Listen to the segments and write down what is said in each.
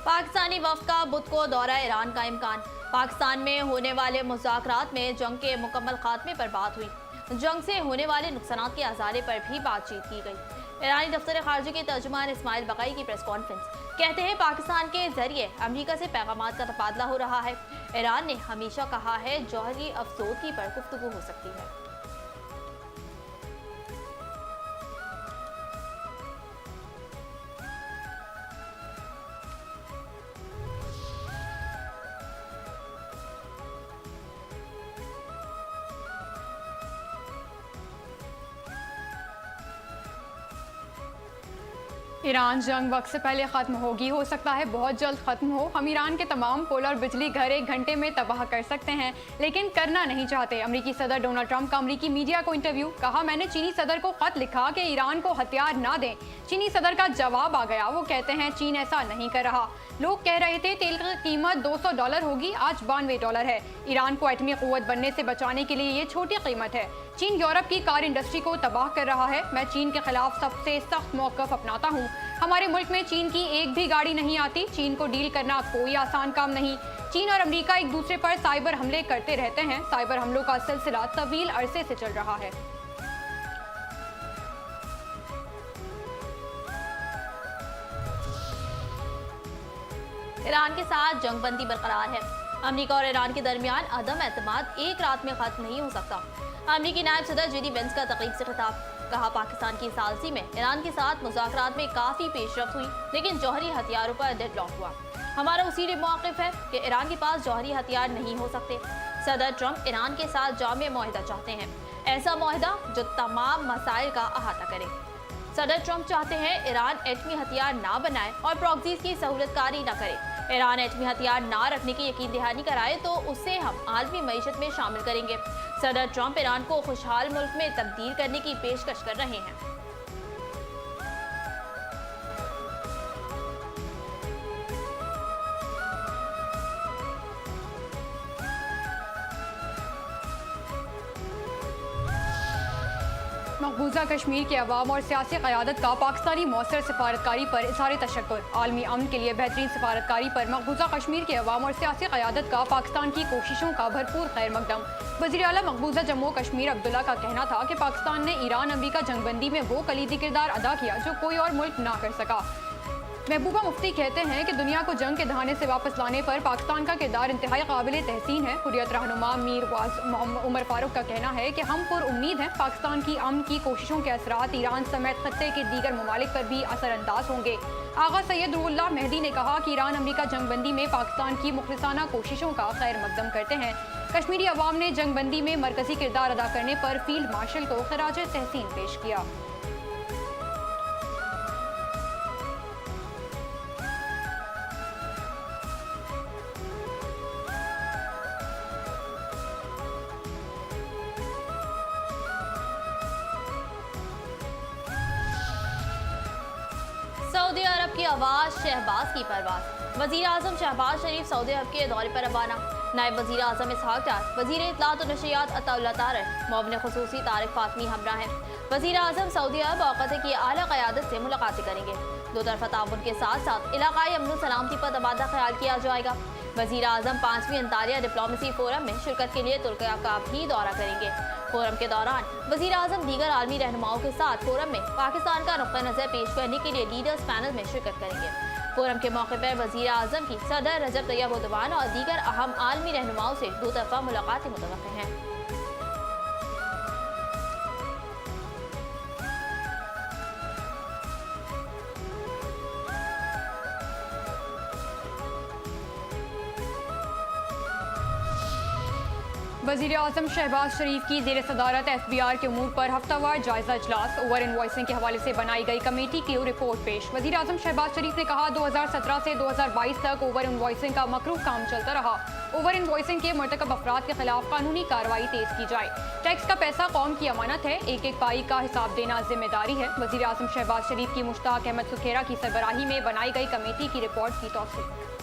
पाकिस्तानी वफ़द का बुध को दौरा ईरान का इम्कान। पाकिस्तान में होने वाले मुज़ाकरात में जंग के मुकम्मल खात्मे पर बात हुई। जंग से होने वाले नुकसान के अज़ाले पर भी बातचीत की गई। ईरानी दफ्तर खारजा के तर्जुमान इस्माइल बक़ई की प्रेस कॉन्फ्रेंस। कहते हैं पाकिस्तान के जरिए अमरीका से पैगामात का तबादला हो रहा है। ईरान ने हमेशा कहा है जौहरी अफसोदगी पर गुफ्तगू हो सकती है। ईरान जंग वक्त से पहले ख़त्म होगी, हो सकता है बहुत जल्द ख़त्म हो। हम ईरान के तमाम पुल और बिजली घर 1 घंटे में तबाह कर सकते हैं, लेकिन करना नहीं चाहते। अमरीकी सदर डोनाल्ड ट्रंप का अमरीकी मीडिया को इंटरव्यू। कहा, मैंने चीनी सदर को ख़त लिखा कि ईरान को हथियार ना दें। चीनी सदर का जवाब आ गया। वो कहते हैं चीन ऐसा नहीं कर रहा। लोग कह रहे थे तेल की कीमत $200 होगी, आज $92 है। ईरान को एटमी क़ुव्वत बनने से बचाने के लिए ये छोटी कीमत है। चीन यूरोप की कार इंडस्ट्री को तबाह कर रहा है। मैं चीन के खिलाफ सबसे सख्त मौक़िफ़ अपनाता हूँ। हमारे मुल्क में चीन की एक भी गाड़ी नहीं आती। चीन को डील करना कोई आसान काम नहीं। चीन और अमेरिका एक दूसरे पर साइबर हमले करते रहते हैं। साइबर हमलों का सिलसिला तवील अरसे से चल रहा है। ईरान के साथ जंगबंदी बरकरार है। अमेरिका और ईरान के दरमियान अदम एतमाद एक रात में खत्म नहीं हो सकता। अमेरिकी नायब सदर जेडी वेंस का तकरीब से खिताब। कहा, पाकिस्तान की सालसी में ईरान के साथ मुज़ाकरात में काफ़ी पेशरफ्त हुई, लेकिन जौहरी हथियारों पर डेडलॉक हुआ। हमारा उसीलिए मौक़िफ़ है कि ईरान के पास जौहरी हथियार नहीं हो सकते। सदर ट्रंप ईरान के साथ जामे मुआहिदा चाहते हैं, ऐसा मुआहिदा जो तमाम मसाइल का अहाता करे। सदर ट्रंप चाहते हैं ईरान एटमी हथियार ना बनाए और प्रॉक्सीज की सहूलतकारी न करे। ईरान एटमी हथियार ना रखने की यकीन दहानी कराए तो उसे हम आलमी मईशत में शामिल करेंगे। सदर ट्रंप ईरान को खुशहाल मुल्क में तब्दील करने की पेशकश कर रहे हैं। मकबूजा कश्मीर के अवाम और सियासी क़यादत का पाकिस्तानी मौसर सफारतकारी पर इज़हार तशक्कुर। आलमी अमन के लिए बेहतरीन सफारतकारी पर मकबूजा कश्मीर के अवाम और सियासी क़यादत का पाकिस्तान की कोशिशों का भरपूर खैर मकदम। वज़ीर आला मकबूजा जम्मू कश्मीर अब्दुल्ला का कहना था कि पाकिस्तान ने ईरान अमरीका जंगबंदी में वो कलीदी किरदार अदा किया जो कोई और मुल्क ना कर सका। महबूबा मुफ्ती कहते हैं कि दुनिया को जंग के दहाने से वापस लाने पर पाकिस्तान का किरदार इंतहाई काबिल तहसीन है। हुर्रियत रहनुमा मीर उमर फारूक का कहना है कि हम पुरुम्मीद हैं पाकिस्तान की अमन की कोशिशों के असरात ईरान समेत खत्ते के दीगर ममालिक पर भी असरअंदाज होंगे। आगा सैयद रुहुल्लाह मेहदी ने कहा कि ईरान अमरीका जंगबंदी में पाकिस्तान की मुखलिसाना कोशिशों का खैर मकदम करते हैं। कश्मीरी अवाम ने जंगबंदी में मरकजी किरदार अदा करने पर फील्ड मार्शल को खराज तहसीन पेश किया। सऊदी अरब की आवाज शहबाज की परवाज। वजीर आजम शहबाज शरीफ सऊदी अरब के दौरे पर रवाना। नायब वजीर आजम इसहाक डार, वजीर इत्तलात और नशियात अताउल्लाह तारक, मुअव्विन खुसूसी तारिक फातमी हमरा हैं। वजीर आजम सऊदी अरब और कतर की आला क़यादत से मुलाकातें करेंगे। दो तरफ़ा ताउन के साथ साथ इलाकाई अमन सलामती पर तबादला ख्याल किया जाएगा। वजीर आजम 5वीं अंतारिया डिप्लोमेसी फोरम में शिरकत के लिए तुर्किया का भी दौरा करेंगे। फोरम के दौरान वजीर आजम दीगर आलमी रहनुमाओं के साथ फोरम में पाकिस्तान का नुक्ता नज़र पेश करने के लिए लीडर्स पैनल में शिरकत करेंगे। फोरम के मौके पर वजीर आजम की सदर रजब तैयब एर्दोगान और दीगर अहम आलमी रहनुमाओं से दो तरफ़ा मुलाकातें मुतवक्किल हैं। वज़ीर आज़म शहबाज शरीफ की ज़ेर सदारत FBR के अमूर पर हफ्तावार जायजा इजलास। ओवर इनवॉइसिंग के हवाले से बनाई गई कमेटी की रिपोर्ट पेश। वज़ीर आज़म शहबाज शरीफ ने कहा, 2017 से 2022 तक ओवर इनवॉइसिंग का मकरूह काम चलता रहा। ओवर इनवॉइसिंग के मरतकब अफराद के खिलाफ कानूनी कार्रवाई तेज की जाए। टैक्स का पैसा कौम की अमानत है, एक एक पाई का हिसाब देना जिम्मेदारी है। वज़ीर आज़म शहबाज शरीफ की मुश्ताक अहमद सुखेरा की सरबराही में बनाई गई कमेटी की रिपोर्ट की तौसीक।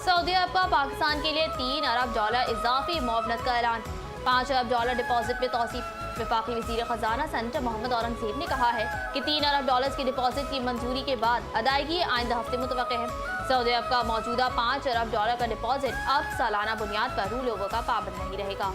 सऊदी सऊदी अरब का पाकिस्तान के लिए $3 अरब इजाफी मुआवनत का ऐलान। $5 अरब डिपॉजिट में तौसीफ। वफाकी वज़ीर ख़जाना सेनेटर मोहम्मद औरंगज़ेब ने कहा है कि $3 अरब की डिपॉजिट की मंजूरी के बाद अदायगी आइंदा हफ्ते मुतवक्किल है। सऊदी अरब का मौजूदा $5 अरब का डिपॉजिट अब सालाना बुनियाद पर रू लोगों का पाबंद नहीं रहेगा।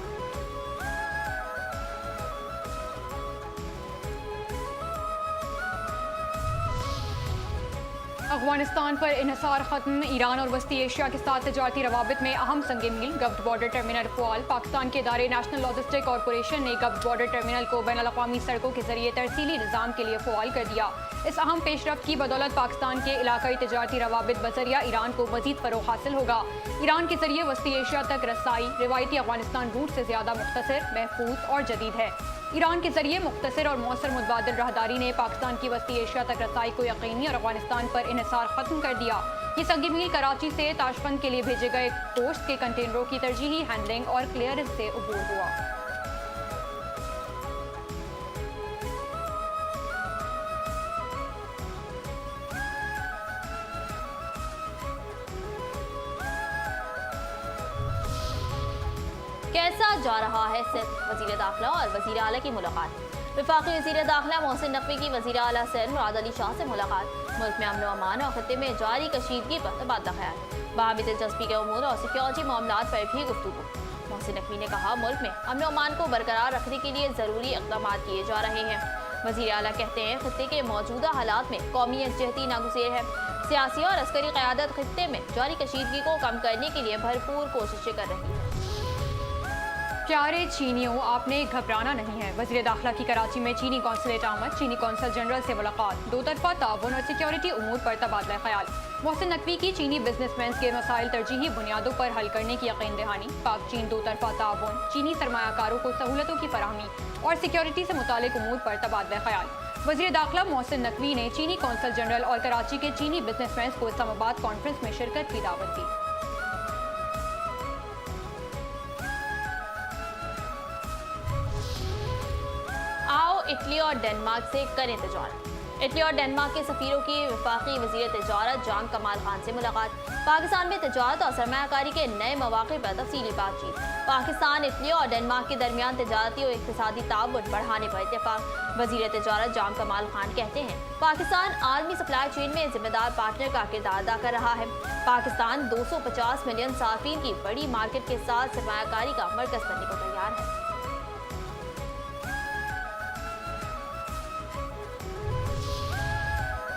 अफगानिस्तान पर इन्हिसार खत्म। ईरान और वस्ती एशिया के साथ तजारती रवाबित में अहम संग मील। गब्ड बॉर्डर टर्मिनल फ़ाल। पाकिस्तान के इदारे नेशनल लॉजिस्टिक कॉरपोरेशन ने गब्ड बॉर्डर टर्मिनल को बैनुल अक़वामी सड़कों के जरिए तरसीली निज़ाम के लिए फ़ाल कर दिया। इस अहम पेशरफ्त की बदौलत पाकिस्तान के इलाकाई तजारती रवाबित बजरिया ईरान को मज़ीद फ़रोग़ हासिल होगा। ईरान के जरिए वस्ती एशिया तक रसाई रिवायती अफगानिस्तान रूट से ज़्यादा मुख्तसर, महफूज और जदीद है। ईरान के जरिए मुख्तसर और मौसर मुतबादिल राहदारी ने पाकिस्तान की वस्ती एशिया तक रसाई को यकीनी और अफगानिस्तान पर इन्हिसार खत्म कर दिया। ये संग मील कराची से ताशकंद के लिए भेजे गए पोस्ट के कंटेनरों की तरजीही हैंडलिंग और क्लियरेंस से अबूर हुआ। कैसा जा रहा है सिंध? वज़ीर दाखिला और वज़ीर आला की मुलाकात। वफाकी वज़ीर दाखिला मोहसिन नकवी की वज़ीर आला सिंध मुराद अली शाह से मुलाकात। मुल्क में अमन व अमान और खत्ते में जारी कशीदगी पर तबादला ख्याल। बाहमी दिलचस्पी के उमूर और सिक्योरिटी मामलात पर भी गुफ्तगू। मोहसिन नकवी ने कहा, मुल्क में अमन व अमान को बरकरार रखने के लिए ज़रूरी इक़दाम किए जा रहे हैं। वज़ीर आला कहते हैं, खत्ते के मौजूदा हालात में कौमी यकजहती नागुज़ेर है। सियासी और अस्करी क़यादत खत्ते में जारी कशीदगी को कम करने के लिए भरपूर कोशिशें कर रही है। प्यारे चीनियों, आपने घबराना नहीं है। वज़ीर दाखिला की कराची में चीनी कौंसलेट आमद। चीनी कौंसल जनरल से मुलाकात। दो तरफा ताउन और सिक्योरिटी उमूर पर तबादला ख्याल। मोहसिन नकवी की चीनी बिजनेसमैन के मसाइल तरजीही बुनियादों पर हल करने की यकीन दहानी। पाक चीन दो तरफा ताउन, चीनी सरमायाकारों को सहूलतों की फराहमी और सिक्योरिटी से मुतालिक उमूर पर तबादला ख्याल। वज़ीर दाखिला मोहसिन नकवी ने चीनी कौंसल जनरल और कराची के चीनी बिजनेसमैन को इस्लामाबाद कॉन्फ्रेंस में शिरकत की दावत दी। आओ इटली और डेनमार्क से करें तिजारत। इटली और डेनमार्क के सफीरों की वफाकी वज़ीर तिजारत जाम कमाल खान से मुलाकात। पाकिस्तान में तिजारत और सरमायाकारी के नए मौक़े पर तफसीली बातचीत। पाकिस्तान, इटली और डेनमार्क के दरमियान तिजारती और इक़्तिसादी ताउन बढ़ाने पर इत्तेफाक। वज़ीर तिजारत जाम कमाल खान कहते हैं, पाकिस्तान आलमी सप्लाई चेन में जिम्मेदार पार्टनर का किरदार अदा कर रहा है। पाकिस्तान 250 मिलियन सार्फिन की बड़ी मार्केट के साथ सरमायाकारी का मरकज़ बनने को तैयार है।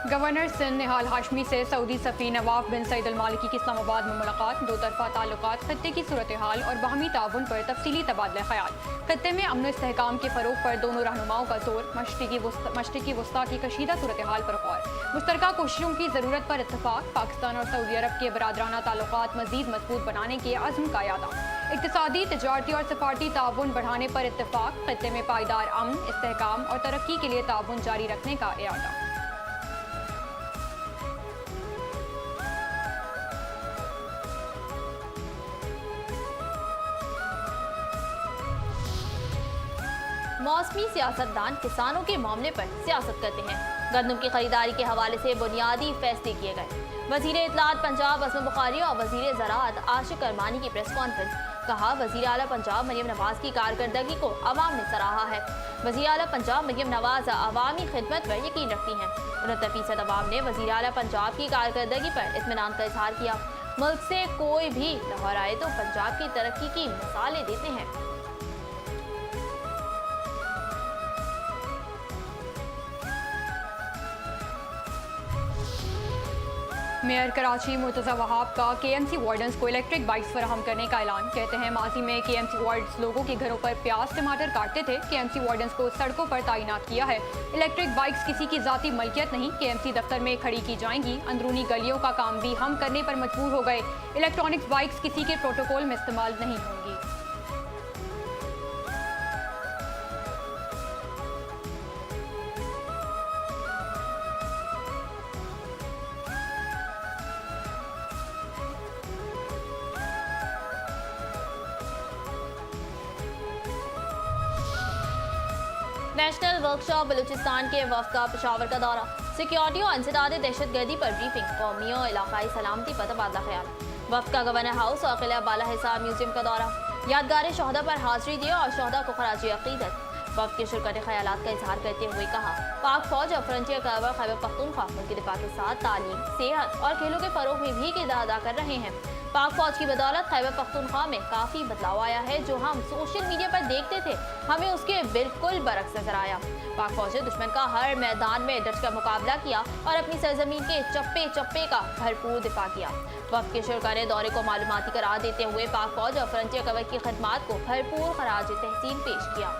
गवर्नर सिंध निहाल हाशमी से सऊदी सफ़ी नवाफ बिन सईद अल मालिकी की इस्लामाबाद में मुलाकात। दो तरफा ताल्लुकात, खत्ते की सूरत हाल और बाहमी ताउन पर तफसीली तबादला ख्याल। खत्ते में अमन इस्तेहकाम के फ़रोग पर दोनों रहनुमाओं का जोर। मशरिकी वस्ता की कशीदा सूरत हाल पर गौर। मुश्तरका कोशिशों की ज़रूरत पर इत्तफाक। पाकिस्तान और सऊदी अरब के बरादराना ताल्लुकात मज़ीद मजबूत बनाने के अज़्म का यादा। इक़्तिसादी, तिजारती और सफारती ताउन बढ़ाने पर इत्तफाक। खत्ते में पायदार अमन, इस्तेहकाम और तरक्की के लिए ताउन जारी रखने का इरादा। मौसमी सियासतदान किसानों के मामले पर सियासत करते हैं। गंदम की खरीदारी के हवाले से बुनियादी फैसले किए गए। वज़ीर इत्तलात पंजाब असम बुखारी और वज़ीर ज़राअत आशिक अरमानी की प्रेस कॉन्फ्रेंस। कहा, वज़ीर आला पंजाब मरियम नवाज की कारकर्दगी को अवाम ने सराहा है। वज़ीर आला पंजाब मरियम नवाज अवामी खिदमत पर यकीन रखती हैं। 69% अवाम ने वज़ीर आला पंजाब की कारकर्दगी पर इत्मीनान का इजहार किया। मुल्क से कोई भी लाहौर आए तो पंजाब की तरक्की की मिसालें देते हैं। मेयर कराची मुर्तज़ा वहाब का KMC वार्डन्स को इलेक्ट्रिक बाइक्स फराहम करने का ऐलान। कहते हैं, माजी में KMC वार्ड्स लोगों के घरों पर प्याज टमाटर काटते थे। KMC वार्डन्स को सड़कों पर तैनात किया है। इलेक्ट्रिक बाइक्स किसी की ज़ाती मलकियत नहीं, KMC दफ्तर में खड़ी की जाएंगी। अंदरूनी गलियों का काम भी हम करने पर मजबूर हो गए। इलेक्ट्रॉनिक्स बाइक्स किसी के प्रोटोकॉल में इस्तेमाल नहीं होंगी। नेशनल वर्कशॉप बलूचिस्तान के वफ़द का पेशावर का दौरा। सिक्योरिटी और इंसदाद दहशतगर्दी पर ब्रीफिंग। कौमी और इलाकाई सलामती पर तबादला ख्याल। वक्त का गवर्नर हाउस और किला बाला हिसार म्यूजियम का दौरा, यादगार शोहदा पर हाजिरी दी और शोहदा को खराज अकीदत। वक्त के शुरू ख्यालात का इजहार करते हुए कहा, पाक फौज और फ्रंटियर कवर खैबर पख्तूनख्वा मुल्क दिफा के साथ तालीम, सेहत और खेलों के फरोग में भी किरदार अदा कर रहे हैं। पाक फौज की बदौलत खैबर पख्तूनख्वा में काफ़ी बदलाव आया है। जो हम सोशल मीडिया पर देखते थे, हमें उसके बिल्कुल बरक्स नजर आया। पाक फौज ने दुश्मन का हर मैदान में डट कर मुकाबला किया और अपनी सरजमीन के चप्पे चप्पे का भरपूर दिफा किया। वक्त के शुरा ने दौरे को मालूमाती करार देते हुए पाक फौज और फ्रंटियर कवर की खदमात को भरपूर खराज तहसीन पेश किया।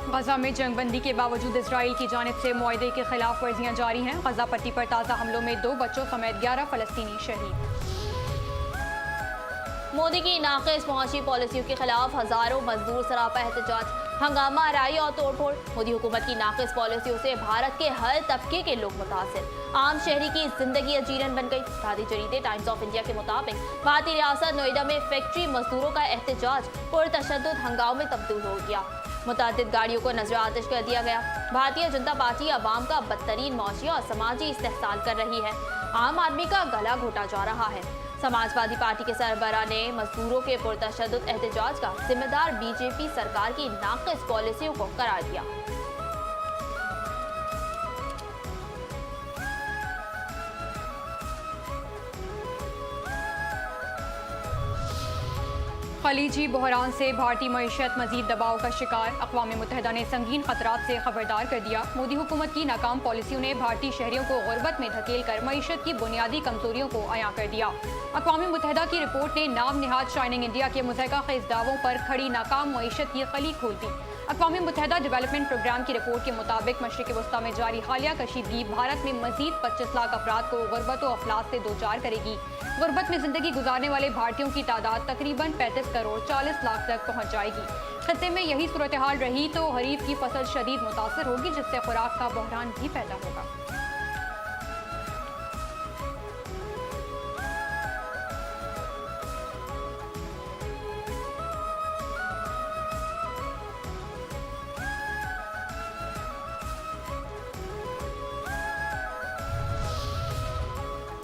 गजा में जंगबंदी के बावजूद इसराइल की जानिब से मुआहदे के खिलाफ वर्जियां जारी हैं। गजा पट्टी पर ताज़ा हमलों में 2 बच्चों समेत 11 फलस्तीनी शहीद। मोदी की नाक़िस मुआशी पॉलिसियों के खिलाफ हजारों मजदूर सरापा एहतजाज, हंगामा आराई और तोड़फोड़। मोदी हुकूमत की नाक़िस पॉलिसियों से भारत के हर तबके के लोग मुतासिर, आम शहरी की जिंदगी अजीरन बन गई। भारतीय जरीदे टाइम्स ऑफ इंडिया के मुताबिक भारतीय रियासत नोएडा में फैक्ट्री मजदूरों का एहतजाज पुरतशद्दुद हंगामे में तब्दील हो गया। मुतअद्दिद गाड़ियों को नजर आतिश कर दिया गया। भारतीय जनता पार्टी अवाम का बदतरीन मौशी और समाजी इस्तेहसाल कर रही है। आम आदमी का गला घोटा जा रहा है। समाजवादी पार्टी के सरबराह ने मजदूरों के पुरतशद्दुद एहतजाज का जिम्मेदार बीजेपी सरकार की नाक़िस पॉलिसियों को करार दिया। खलीजी बहरान से भारतीय मईशत मजीद दबाव का शिकार, अक़वाम मुत्तहिदा ने संगीन खतरात से खबरदार कर दिया। मोदी हुकूमत की नाकाम पॉलिसियों ने भारतीय शहरियों को गुर्बत में धकेल कर मईशत की बुनियादी कमजोरियों को अयां कर दिया। अक़वाम मुत्तहिदा की रिपोर्ट ने नाम निहाद शाइनिंग इंडिया के मुज़हका खेज़ दावों पर खड़ी नाकाम मईशत की खली खोल दी। अक़वाम मुत्तहिदा डेवलपमेंट प्रोग्राम की रिपोर्ट के मुताबिक मशरिक़ वस्ता में जारी हालिया कशीदगी भारत में मजीद 25 लाख अफराद को गुर्बत व अफलास से दो चार करेगी। गुर्बत में जिंदगी गुजारने वाले भारतीयों की तादाद तकरीबन 35 करोड़ 40 लाख तक पहुँच जाएगी। खत्ते में यही सूरत हाल रही तो खरीफ की फसल शदीद मुतासर होगी, जिससे खुराक का बहरान भी पैदा होगा।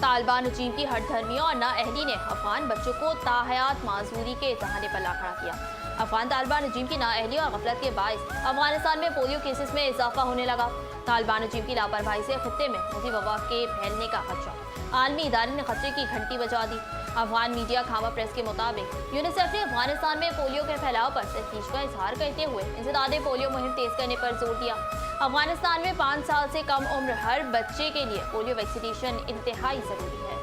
तालिबान रजीम की हठधर्मियों और नाअहली ने अफगान बच्चों को ताहयात माजूरी के तहाने पर ला खड़ा किया। अफगान तालिबान रजीम की नाअहली और गफलत के बायस अफगानिस्तान में पोलियो केसेस में इजाफा होने लगा। तालिबान रजीम की लापरवाही से खित्ते में मोदी वबा के फैलने का खदशा। आलमी इदारे ने खतरे की घंटी बजा दी। अफगान मीडिया खामा प्रेस के मुताबिक यूनिसेफ ने अफगानिस्तान में पोलियो के फैलाव पर तशवीश का इजहार करते हुए इंसदादे पोलियो मुहिम तेज करने पर जोर दिया। अफगानिस्तान में 5 साल से कम उम्र हर बच्चे के लिए पोलियो वैक्सीनेशन इंतहाई जरूरी है।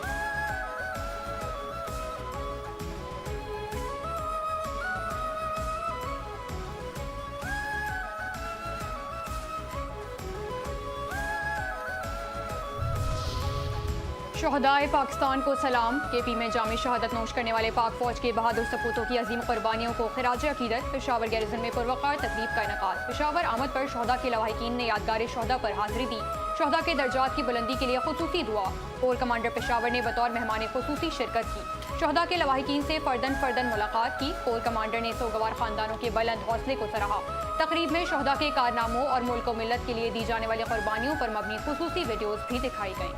शहदाए पाकिस्तान को सलाम। केपी में जामे शहादत नोश करने वाले पाक फौज के बहादुर सपूतों की अजीम कुर्बानियों को खिराज अकीदत। पेशावर गैरिजन में पुरवकार तकरीब का इनकाद। पेशावर आमद पर शहदा के लवाहिकीन ने यादगार शहदा पर हाजिरी दी। शहदा के दर्जात की बुलंदी के लिए खुसूसी दुआ। कोर कमांडर पेशावर ने बतौर मेहमान खुसूसी शिरकत की। शहदा के लवाहिकीन से फर्दन मुलाकात की। कोर कमांडर ने सोगवार खानदानों के बुलंद हौसले को सराहा। तकरीब में शहदा के कारनामों और मुल्क व मिल्लत के लिए दी जाने वाली कुर्बानियों पर मबनी खुसूसी वीडियोज भी दिखाई गई।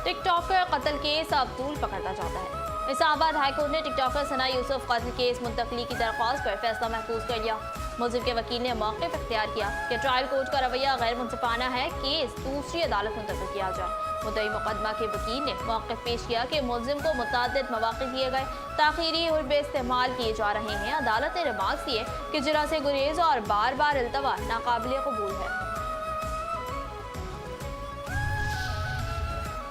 टिकटॉकर कत्ल केस अब तूल पकड़ता जाता है। इस्लामाबाद हाईकोर्ट ने टिकटॉकर सना यूसुफ कत्ल केस मुंतकली की दरख्वास्त पर फैसला महफूज कर लिया। मुलजिम के वकील ने मौक़िफ़ इख्तियार किया कि ट्रायल कोर्ट का रवैया गैर मुंसिफाना है, केस दूसरी अदालत मुंतकिल किया जाए। मुद्दई मुकदमा के वकील ने मौक़िफ़ पेश किया कि मुलजिम को मुतअद्दिद मौक़िफ़ दिए गए, ताख़ीरी हुर्बे इस्तेमाल किए जा रहे हैं। अदालत ने रिमार्क्स दिए कि जुर्म से गुरेज और बार बार इल्तवा नाकाबिल कबूल है।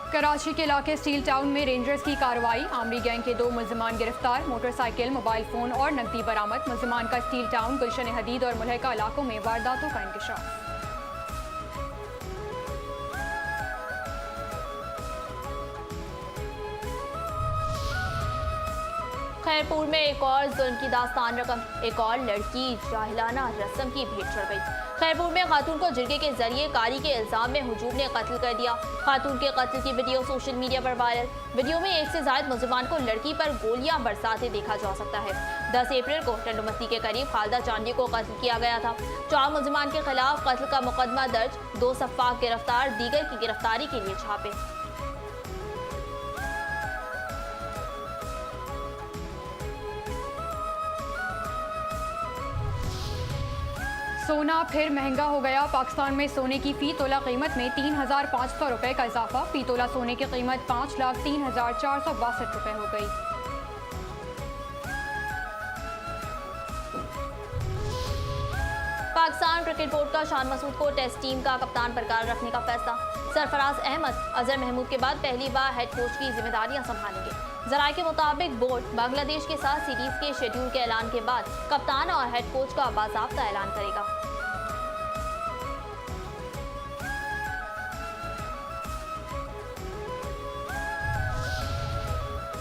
कराची के इलाके स्टील टाउन में रेंजर्स की कार्रवाई। आमरी गैंग के 2 मुल्जिमान गिरफ्तार। मोटरसाइकिल, मोबाइल फोन और नकदी बरामद। मुल्जिमान का स्टील टाउन, गुलशन हदीद और मुल्हिका इलाकों में वारदातों का इंकशाफ। खैरपुर में एक और जुल्म की दास्तान रकम, एक और लड़की जाहिलाना रस्म की भेंट चढ़ गई। खैरपुर में खातून को जिरगे के जरिए कारी के इल्जाम में हुजूम ने कत्ल कर दिया। खातून के कत्ल की वीडियो सोशल मीडिया पर वायरल। वीडियो में एक से ज्यादा मुलजिमान को लड़की पर गोलियां बरसाते देखा जा सकता है। 10 अप्रैल को टंडोमस्ती के करीब खालदा चांदी को कत्ल किया गया था। 4 मुलजिमान के खिलाफ कत्ल का मुकदमा दर्ज, 2 सफ्फाक गिरफ्तार, दीगर की गिरफ्तारी के लिए छापे। सोना फिर महंगा हो गया। पाकिस्तान में सोने की फी तोला कीमत में 3,500 रुपये का इजाफा। फी तोला सोने की कीमत 5,03,462 रुपये हो गई। पाकिस्तान क्रिकेट बोर्ड का शान मसूद को टेस्ट टीम का कप्तान बरकरार रखने का फैसला। सरफराज अहमद अजहर महमूद के बाद पहली बार हेड कोच की जिम्मेदारियां संभालेंगे। जराये के मुताबिक बोर्ड बांग्लादेश के साथ सीरीज के शेड्यूल के ऐलान के बाद कप्तान और हेड कोच का बाकायदा ऐलान करेगा।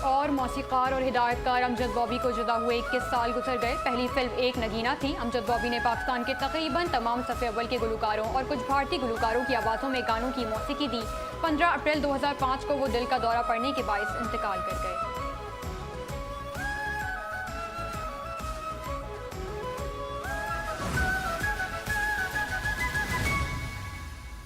और मौसीकार और हिदायतकार अमजद बॉबी को जुदा हुए 21 साल गुजर गए। पहली फिल्म एक नगीना थी। अमजद बॉबी ने पाकिस्तान के तकरीबन तमाम सफ़े अव्वल के गुलकारों और कुछ भारतीय गुलकारों की आवाज़ों में गानों की मौसीकी दी। 15 अप्रैल 2005 को वो दिल का दौरा पड़ने के बायस इंतकाल कर गए।